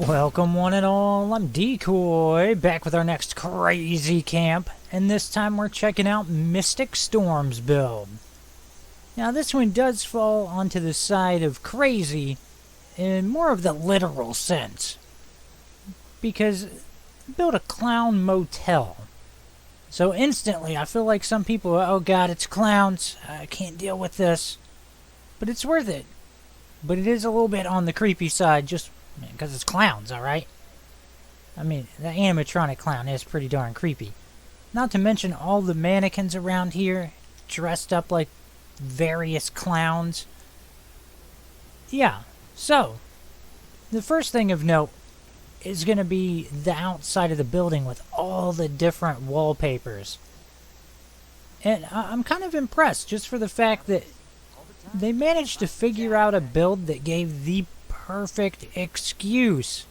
Welcome one and all, I'm Decoy, back with our next crazy camp, and this time we're checking out Mystic Storm's build. Now this one does fall onto the side of crazy in more of the literal sense, because build a clown motel. So instantly I feel like some people, oh god, it's clowns, I can't deal with this, but it's worth it. But it is a little bit on the creepy side, just because it's clowns, alright? I mean, the animatronic clown is pretty darn creepy. Not to mention all the mannequins around here, dressed up like various clowns. Yeah, so, the first thing of note is going to be the outside of the building with all the different wallpapers. And I'm kind of impressed just for the fact that they managed to figure out a build that gave the perfect excuse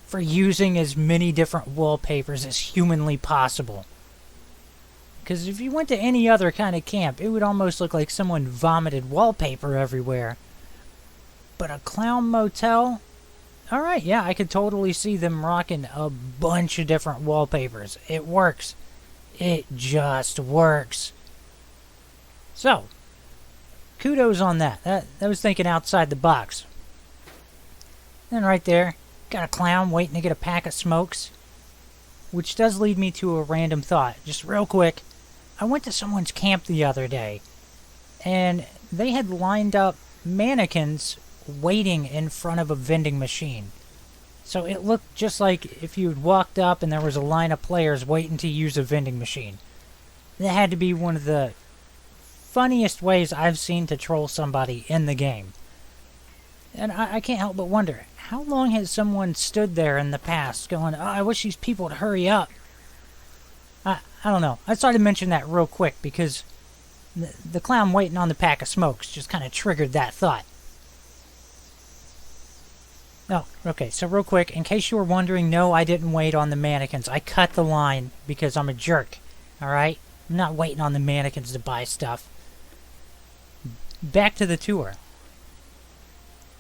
for using as many different wallpapers as humanly possible. Because if you went to any other kind of camp, it would almost look like someone vomited wallpaper everywhere. But a clown motel? Alright, yeah, I could totally see them rocking a bunch of different wallpapers. It works. It just works. So, kudos on that. That was thinking outside the box. And right there, got a clown waiting to get a pack of smokes. Which does lead me to a random thought. Just real quick, I went to someone's camp the other day, and they had lined up mannequins waiting in front of a vending machine. So it looked just like if you had walked up and there was a line of players waiting to use a vending machine. That had to be one of the funniest ways I've seen to troll somebody in the game. And I can't help but wonder, how long has someone stood there in the past going, oh, I wish these people would hurry up? I don't know. I started to mention that real quick because the clown waiting on the pack of smokes just kind of triggered that thought. Oh, okay, so real quick, in case you were wondering, no, I didn't wait on the mannequins. I cut the line because I'm a jerk, alright? I'm not waiting on the mannequins to buy stuff. Back to the tour.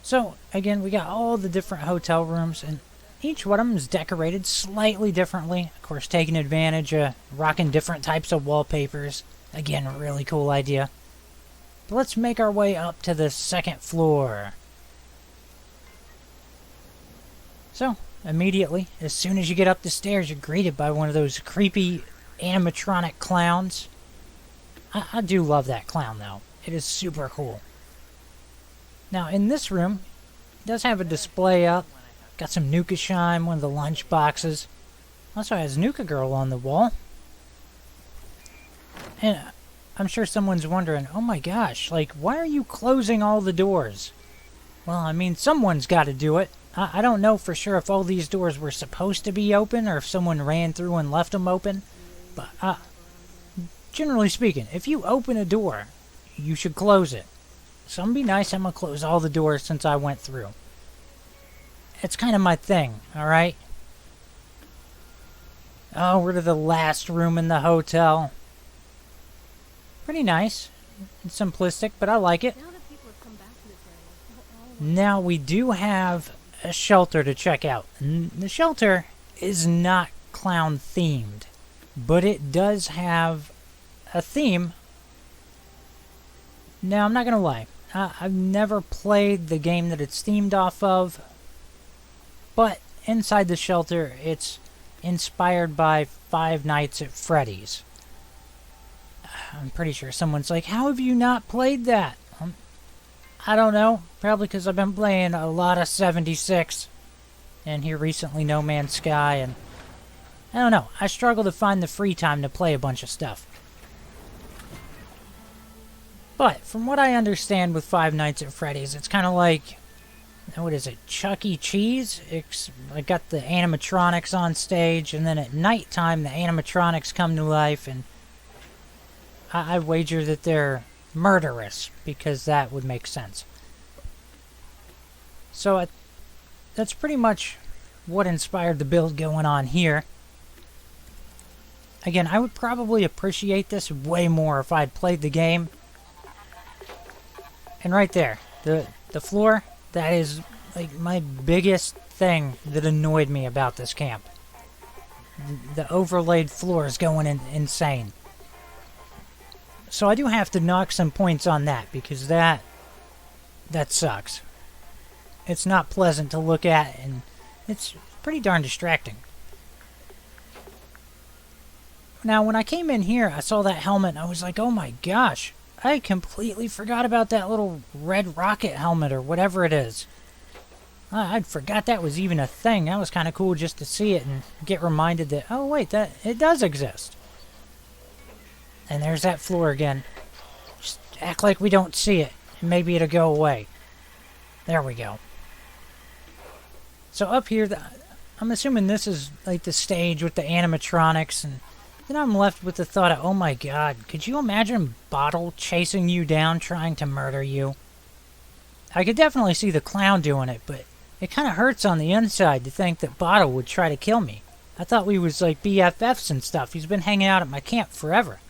So, again, we got all the different hotel rooms, and each one of them is decorated slightly differently. Of course, taking advantage of rocking different types of wallpapers. Again, a really cool idea. But let's make our way up to the second floor. So, immediately, as soon as you get up the stairs, you're greeted by one of those creepy animatronic clowns. I do love that clown, though. It is super cool. Now, in this room, it does have a display up. Got some Nuka Shine, one of the lunch boxes. Also has Nuka Girl on the wall. And I'm sure someone's wondering, oh my gosh, like, why are you closing all the doors? Well, I mean, someone's got to do it. I don't know for sure if all these doors were supposed to be open or if someone ran through and left them open. But, generally speaking, if you open a door, you should close it. So I'm gonna be nice, I'm gonna close all the doors since I went through. It's kind of my thing, alright? Oh, we're to the last room in the hotel. Pretty nice. It's simplistic, but I like it. Now we do have a shelter to check out. The shelter is not clown themed, but it does have a theme. Now, I'm not gonna lie. I've never played the game that it's themed off of, but inside the shelter, it's inspired by Five Nights at Freddy's. I'm pretty sure someone's like, how have you not played that? I don't know. Probably because I've been playing a lot of 76, and here recently No Man's Sky, and I don't know. I struggle to find the free time to play a bunch of stuff. But, from what I understand with Five Nights at Freddy's, it's kind of like, what is it, Chuck E. Cheese? I got the animatronics on stage, and then at nighttime the animatronics come to life, and I wager that they're murderous, because that would make sense. So, that's pretty much what inspired the build going on here. Again, I would probably appreciate this way more if I'd played the game. And right there, the floor, that is like my biggest thing that annoyed me about this camp. The overlaid floor is going insane. So I do have to knock some points on that, because that sucks. It's not pleasant to look at, and it's pretty darn distracting. Now, when I came in here, I saw that helmet, and I was like, oh my gosh, I completely forgot about that little red rocket helmet, or whatever it is. I forgot that was even a thing. That was kind of cool just to see it and get reminded that, oh wait, that it does exist. And there's that floor again. Just act like we don't see it, and maybe it'll go away. There we go. So up here, I'm assuming this is like the stage with the animatronics, and then I'm left with the thought of, oh my god, could you imagine Bottle chasing you down trying to murder you? I could definitely see the clown doing it, but it kind of hurts on the inside to think that Bottle would try to kill me. I thought we was like BFFs and stuff. He's been hanging out at my camp forever.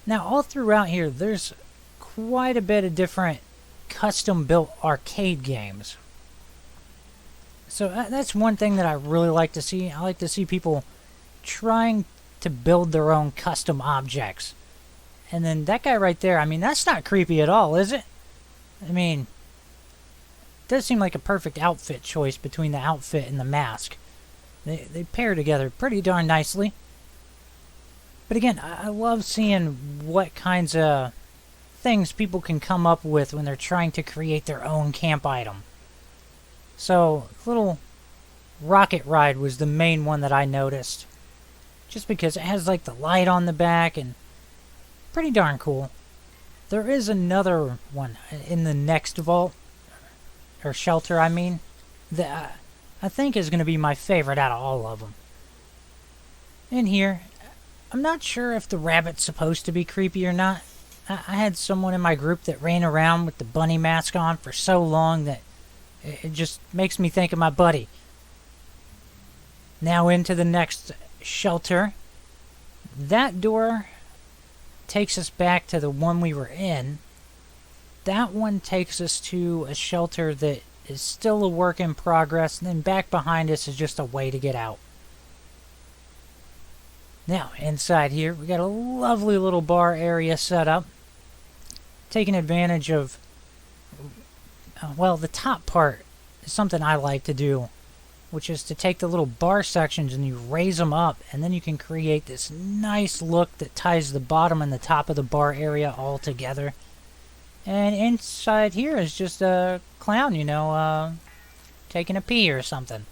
Now, all throughout here, there's quite a bit of different custom-built arcade games. So that's one thing that I really like to see. I like to see people trying to build their own custom objects. And then that guy right there, I mean, that's not creepy at all, is it? I mean, it does seem like a perfect outfit choice between the outfit and the mask. They pair together pretty darn nicely. But again, I love seeing what kinds of things people can come up with when they're trying to create their own camp item. So, little rocket ride was the main one that I noticed. Just because it has like the light on the back and pretty darn cool. There is another one in the next vault, or shelter I mean, that I think is going to be my favorite out of all of them. In here, I'm not sure if the rabbit's supposed to be creepy or not. I had someone in my group that ran around with the bunny mask on for so long that it just makes me think of my buddy. Now into the next shelter. That door takes us back to the one we were in. That one takes us to a shelter that is still a work in progress, and then back behind us is just a way to get out. Now, inside here, we got a lovely little bar area set up. Taking advantage of, well, the top part is something I like to do, which is to take the little bar sections and you raise them up, and then you can create this nice look that ties the bottom and the top of the bar area all together. And inside here is just a clown, you know, taking a pee or something.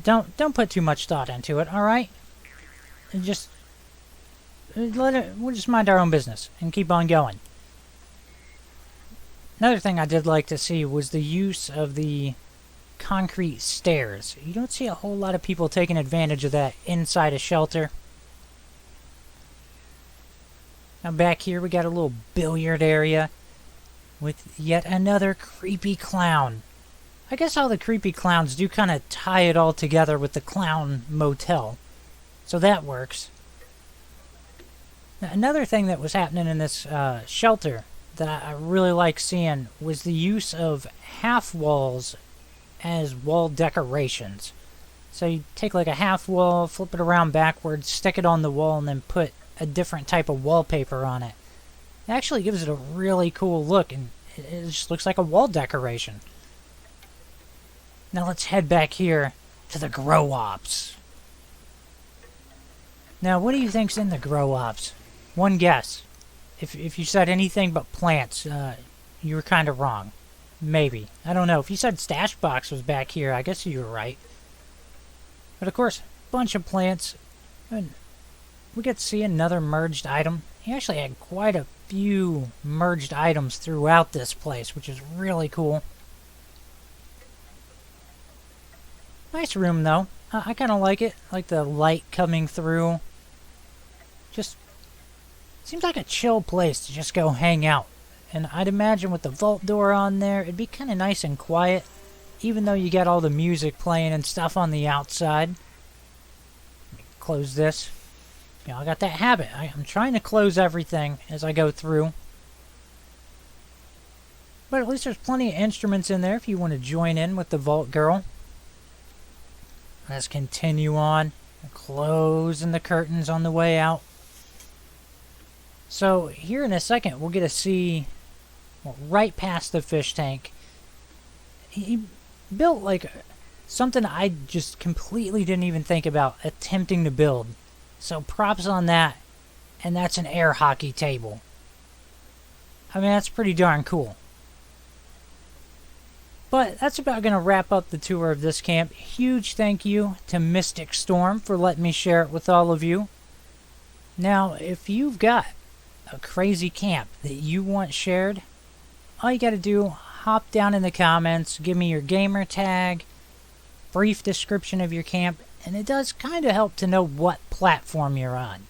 Don't put too much thought into it, alright? Just we'll just mind our own business and keep on going. Another thing I did like to see was the use of the concrete stairs. You don't see a whole lot of people taking advantage of that inside a shelter. Now back here we got a little billiard area with yet another creepy clown. I guess all the creepy clowns do kind of tie it all together with the clown motel. So that works. Now, another thing that was happening in this shelter that I really like seeing was the use of half walls as wall decorations. So you take like a half wall, flip it around backwards, stick it on the wall, and then put a different type of wallpaper on it. It actually gives it a really cool look, and it just looks like a wall decoration. Now let's head back here to the grow ops. Now, what do you think's in the grow ops? One guess. If you said anything but plants, you were kind of wrong. Maybe. I don't know. If you said stash box was back here, I guess you were right. But of course, bunch of plants. And we get to see another merged item. He actually had quite a few merged items throughout this place, which is really cool. Nice room, though. I kind of like it. Like the light coming through. Just seems like a chill place to just go hang out. And I'd imagine with the vault door on there, it'd be kind of nice and quiet, even though you got all the music playing and stuff on the outside. Let me close this. You know, I got that habit. I'm trying to close everything as I go through. But at least there's plenty of instruments in there if you want to join in with the Vault Girl. Let's continue on. Closing the curtains on the way out. So here in a second we'll get to see, well, right past the fish tank. He built like something I just completely didn't even think about attempting to build. So props on that. And that's an air hockey table. I mean, that's pretty darn cool. But that's about going to wrap up the tour of this camp. Huge thank you to Mystic Storm for letting me share it with all of you. Now, if you've got a crazy camp that you want shared, all you got to do, hop down in the comments, give me your gamer tag, brief description of your camp, and it does kind of help to know what platform you're on.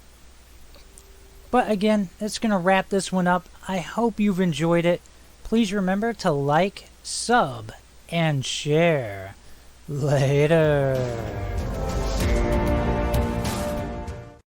But again, that's going to wrap this one up. I hope you've enjoyed it. Please remember to like, sub, and share. Later.